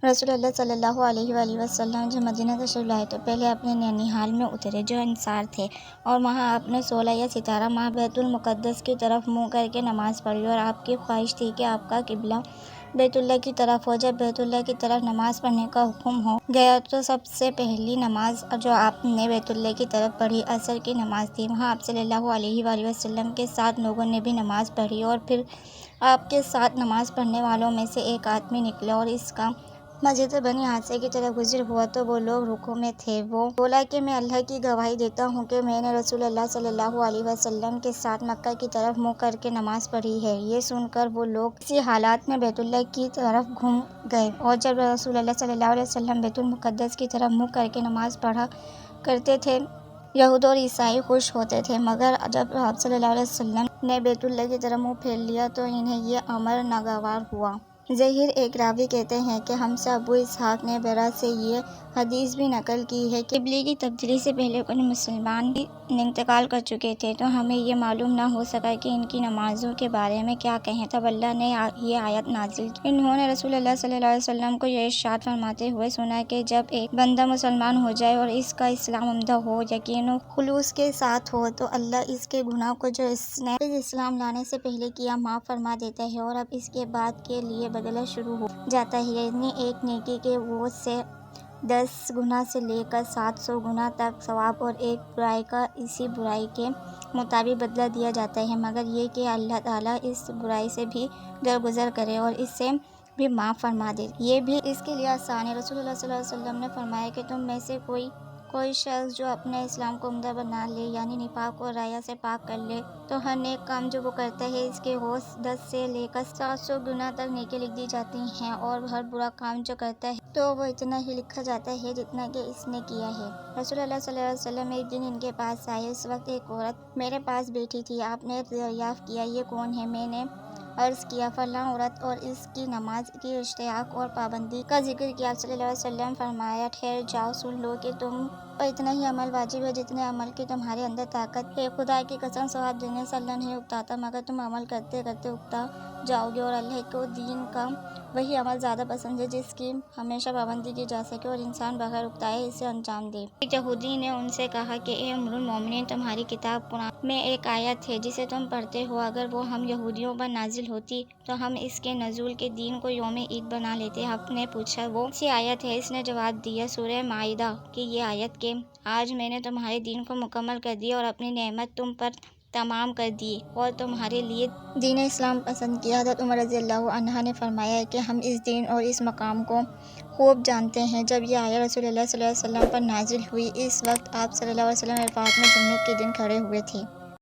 رسول اللہ صلی اللہ علیہ وآلہ وسلم جب مدینہ تشریف لائے تو پہلے اپنے نینیحال میں اترے جو انصار تھے، اور وہاں آپ نے 16 یا 17 ماہ بیت المقدس کی طرف منہ کر کے نماز پڑھی، اور آپ کی خواہش تھی کہ آپ کا قبلہ بیت اللہ کی طرف ہو۔ جب بیت اللہ کی طرف نماز پڑھنے کا حکم ہو گیا تو سب سے پہلی نماز جو آپ نے بیت اللہ کی طرف پڑھی عصر کی نماز تھی۔ وہاں آپ صلی اللہ علیہ وآلہ وسلم کے ساتھ لوگوں نے بھی نماز پڑھی، اور پھر آپ کے ساتھ نماز پڑھنے والوں میں سے ایک آدمی نکلا اور اس کا مسجد بنی حارثہ کی طرف گزر ہوا تو وہ لوگ رکوع میں تھے۔ وہ بولا کہ میں اللہ کی گواہی دیتا ہوں کہ میں نے رسول اللہ صلی اللہ علیہ وسلم کے ساتھ مکہ کی طرف منہ کر کے نماز پڑھی ہے۔ یہ سن کر وہ لوگ اسی حالات میں بیت اللہ کی طرف گھوم گئے، اور جب رسول اللہ صلی اللہ علیہ وسلم بیت المقدس کی طرف منہ کر کے نماز پڑھا کرتے تھے یہود اور عیسائی خوش ہوتے تھے، مگر جب آپ صلی اللہ علیہ وسلم نے بیت اللہ کی طرف منہ پھیر لیا تو انہیں یہ امر ناگوار ہوا۔ زہیر ایک راوی کہتے ہیں کہ ہم سے ابو اسحاق نے برا سے یہ حدیث بھی نقل کی ہے کہ قبلے کی تبدیلی سے پہلے کچھ مسلمان بھی انتقال کر چکے تھے، تو ہمیں یہ معلوم نہ ہو سکا کہ ان کی نمازوں کے بارے میں کیا کہیں۔ تب اللہ نے یہ آیت نازل کی۔ انہوں نے رسول اللہ صلی اللہ علیہ وسلم کو یہ ارشاد فرماتے ہوئے سنا کہ جب ایک بندہ مسلمان ہو جائے اور اس کا اسلام عمدہ ہو، یقین و خلوص کے ساتھ ہو، تو اللہ اس کے گناہ کو جو اس نے اسلام لانے سے پہلے کیا معاف فرما دیتا ہے، اور اب اس کے بعد کے لیے بدلہ شروع ہو جاتا ہے، یعنی ایک نیکی کے وہ سے 10 گنا سے لے کر 700 گنا تک ثواب، اور ایک برائی کا اسی برائی کے مطابق بدلہ دیا جاتا ہے، مگر یہ کہ اللہ تعالیٰ اس برائی سے بھی درگزر کرے اور اسے بھی معاف فرما دے، یہ بھی اس کے لیے آسان ہے۔ رسول اللہ صلی اللہ علیہ وسلم نے فرمایا کہ تم میں سے کوئی شخص جو اپنے اسلام کو عمدہ بنا لے، یعنی نفاق اور ریا سے پاک کر لے، تو ہر نیک کام جو وہ کرتا ہے اس کے ہوش 10 سے لے کر 700 گنا تک نیکی لکھ دی جاتی ہیں، اور ہر برا کام جو کرتا ہے تو وہ اتنا ہی لکھا جاتا ہے جتنا کہ اس نے کیا ہے۔ رسول اللہ صلی اللہ علیہ وسلم ایک دن ان کے پاس آئے۔ اس وقت ایک عورت میرے پاس بیٹھی تھی۔ آپ نے دریافت کیا یہ کون ہے؟ میں نے عرض کیا فلاں عورت، اور اس کی نماز کی اشتیاق اور پابندی کا ذکر کیا۔ آپ صلی اللہ علیہ وسلم فرمایا ٹھہر جاؤ، سن لو کہ تم پر اتنا ہی عمل واجب ہے جتنے عمل کی تمہارے اندر طاقت ہے۔ خدا کی قسم ثواب دینے سے اللہ نہیں اکتاتا، مگر تم عمل کرتے کرتے اکتا جاؤ گے، اور اللہ کو دین کا وہی عمل زیادہ پسند ہے جس کی ہمیشہ پابندی کی جا سکے اور انسان بغیر اکتائے اسے انجام دے۔ ایک یہودی نے ان سے کہا کہ اے امیر المومنین، تمہاری کتاب قرآن میں ایک آیت ہے جسے تم پڑھتے ہو، اگر وہ ہم یہودیوں پر نازل ہوتی تو ہم اس کے نزول کے دن کو یوم عید بنا لیتے۔ آپ نے پوچھا وہ سی آیت ہے؟ اس نے جواب دیا سورہ مائدہ کی یہ آیت کہ آج میں نے تمہارے دین کو مکمل کر دیا اور اپنی نعمت تم پر تمام کر دی اور تمہارے لیے دین اسلام پسند کیا۔ حضرت عمر رضی اللہ عنہ نے فرمایا کہ ہم اس دین اور اس مقام کو خوب جانتے ہیں۔ جب یہ آیت رسول اللہ صلی اللہ علیہ وسلم پر نازل ہوئی، اس وقت آپ صلی اللہ علیہ وسلم عرفات میں جمعے کے دن کھڑے ہوئے تھے۔